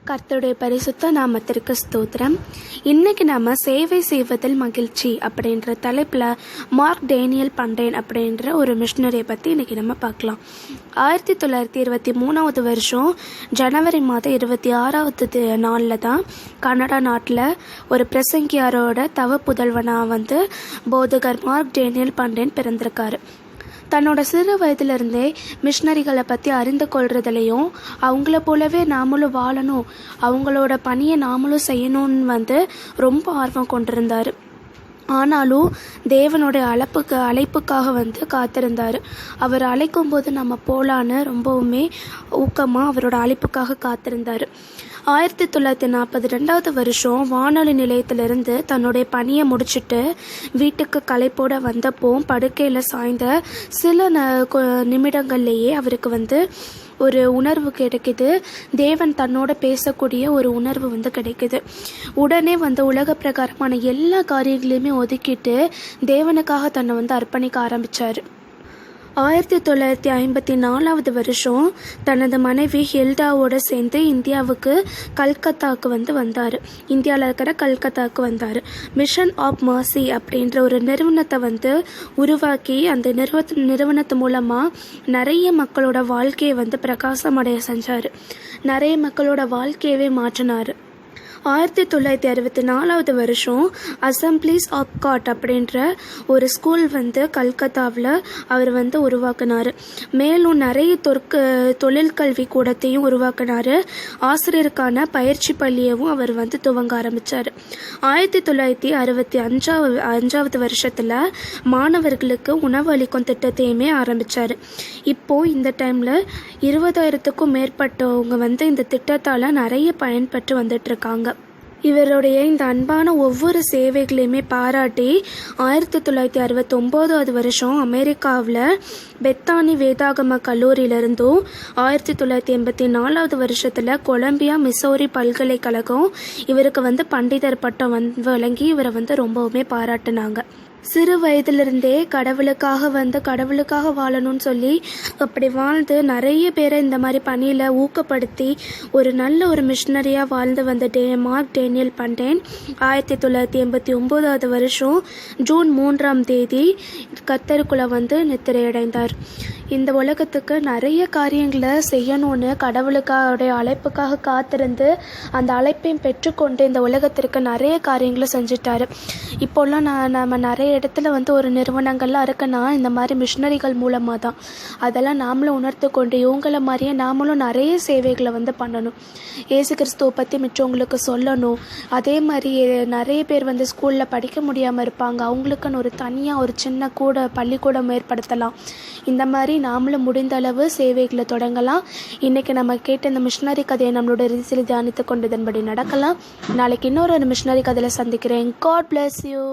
கர்த்தருடைய பரிசுத்த நாமத்திற்கு ஸ்தோத்திரம். இன்னைக்கு நாம சேவை செய்வதில் மகிழ்ச்சி அப்படின்ற தலைப்பில் மார்க் டேனியல் பண்டேன் அப்படின்ற ஒரு மிஷனரியை பற்றி இன்னைக்கு நம்ம பார்க்கலாம். 1923 வருஷம் ஜனவரி மாதம் 26வது நாளில் தான் கனடா நாட்டில் ஒரு பிரசங்கியாரோட தவ புதல்வனாக போதகர் மார்க் டேனியல் பண்டேன் பிறந்திருக்காரு. தன்னோட சிறு வயதிலிருந்தே மிஷனரிகளை பற்றி அறிந்து கொள்றதுலையும் அவங்கள போலவே நாமளும் வாழணும், அவங்களோட பணியை நாமளும் செய்யணும்னு ரொம்ப ஆர்வம் கொண்டிருந்தார். ஆனாலும் தேவனுடைய அழைப்புக்காக காத்திருந்தார். அவர் அழைக்கும் போது நம்ம போலான்னு ரொம்பவுமே ஊக்கமாக அவரோட அழைப்புக்காக காத்திருந்தார். 1942 வருஷம் வானொலி நிலையத்திலிருந்து தன்னுடைய பணியை முடிச்சுட்டு வீட்டுக்கு களைப்போட வந்தப்போ படுக்கையில் சாய்ந்த சில நிமிடங்கள்லேயே அவருக்கு ஒரு உணர்வு கிடைக்குது. தேவன் தன்னோட பேசக்கூடிய ஒரு உணர்வு கிடைக்குது. உடனே உலக பிரகாரமான எல்லா காரியங்களையுமே ஒதுக்கிட்டு தேவனுக்காக தன்னை அர்ப்பணிக்க ஆரம்பித்தார். 1954 வருஷம் தனது மனைவி ஹெல்டாவோட சேர்ந்து இந்தியாவுக்கு கல்கத்தாவுக்கு வந்தார். இந்தியாவில் இருக்கிற கல்கத்தாவுக்கு வந்தார். மிஷன் ஆஃப் மர்சி அப்படின்ற ஒரு நிறுவனத்தை உருவாக்கி அந்த நிறுவனத்து மூலமாக நிறைய மக்களோட வாழ்க்கையை பிரகாசமடைய செஞ்சார். நிறைய மக்களோட வாழ்க்கையவே மாற்றினார். 1964 வருஷம் அசம்பிளிஸ் ஆஃப் காட் அப்படின்ற ஒரு ஸ்கூல் கல்கத்தாவில் அவர் உருவாக்கினார். மேலும் நிறைய தொழிற்கல்வி கூடத்தையும் உருவாக்கினார். ஆசிரியருக்கான பயிற்சி பள்ளியவும் அவர் துவங்க ஆரம்பித்தார். 1965 வருஷத்தில் மாணவர்களுக்கு உணவு அளிக்கும் திட்டத்தையுமே ஆரம்பித்தார். இப்போது இந்த டைமில் 20,000க்கும் மேற்பட்டவங்க இந்த திட்டத்தால் நிறைய பயன்பெற்று வந்துட்டுருக்காங்க. இவருடைய இந்த அன்பான ஒவ்வொரு சேவைகளையுமே பாராட்டி 1969 வருஷம் அமெரிக்காவில் பெத்தானி வேதாகம கல்லூரியிலிருந்தும் 1984 வருஷத்தில் கொலம்பியா மிசோரி பல்கலைக்கழகம் இவருக்கு பண்டிதர் பட்டம் வழங்கி இவரை ரொம்பவுமே பாராட்டினாங்க. சிறு வயதிலிருந்தே கடவுளுக்காக வாழணும்னு சொல்லி அப்படி வாழ்ந்து நிறைய பேரை இந்த மாதிரி பணியில் ஊக்கப்படுத்தி ஒரு நல்ல ஒரு மிஷனரியாக வாழ்ந்து மார்க் டேனியல் பண்டேன் 1989 வருஷம் ஜூன் 3ஆம் தேதி கர்த்தருக்குள்ள நித்திரையடைந்தார். இந்த உலகத்துக்கு நிறைய காரியங்களை செய்யணும்னு கடவுளுக்காக அழைப்புக்காக காத்திருந்து அந்த அழைப்பையும் பெற்றுக்கொண்டு இந்த உலகத்திற்கு நிறைய காரியங்களை செஞ்சிட்டாரு. இப்போல்லாம் நம்ம நிறைய இடத்துல ஒரு நிறுவனங்கள்லாம் இருக்குன்னா இந்த மாதிரி மிஷனரிகள் மூலமாக தான். அதெல்லாம் நாமளும் உணர்த்து கொண்டு இவங்கள மாதிரியே நாமளும் நிறைய சேவைகளை பண்ணணும். இயேசு கிறிஸ்துவை பற்றி மிச்சவங்களுக்கு சொல்லணும். அதே மாதிரி நிறைய பேர் ஸ்கூலில் படிக்க முடியாமல் இருப்பாங்க, அவங்களுக்குன்னு ஒரு தனியாக ஒரு சின்ன பள்ளிக்கூடம் ஏற்படுத்தலாம். இந்த மாதிரி நாமளும் முடிந்த அளவு சேவைகளை தொடங்கலாம். இன்றைக்கி நம்ம கேட்ட இந்த மிஷனரி கதையை நம்மளோட ரிசில் தியானித்து கொண்டதன்படி நடக்கலாம். நாளைக்கு இன்னொரு மிஷனரி கதையில் சந்திக்கிறேன். God bless you.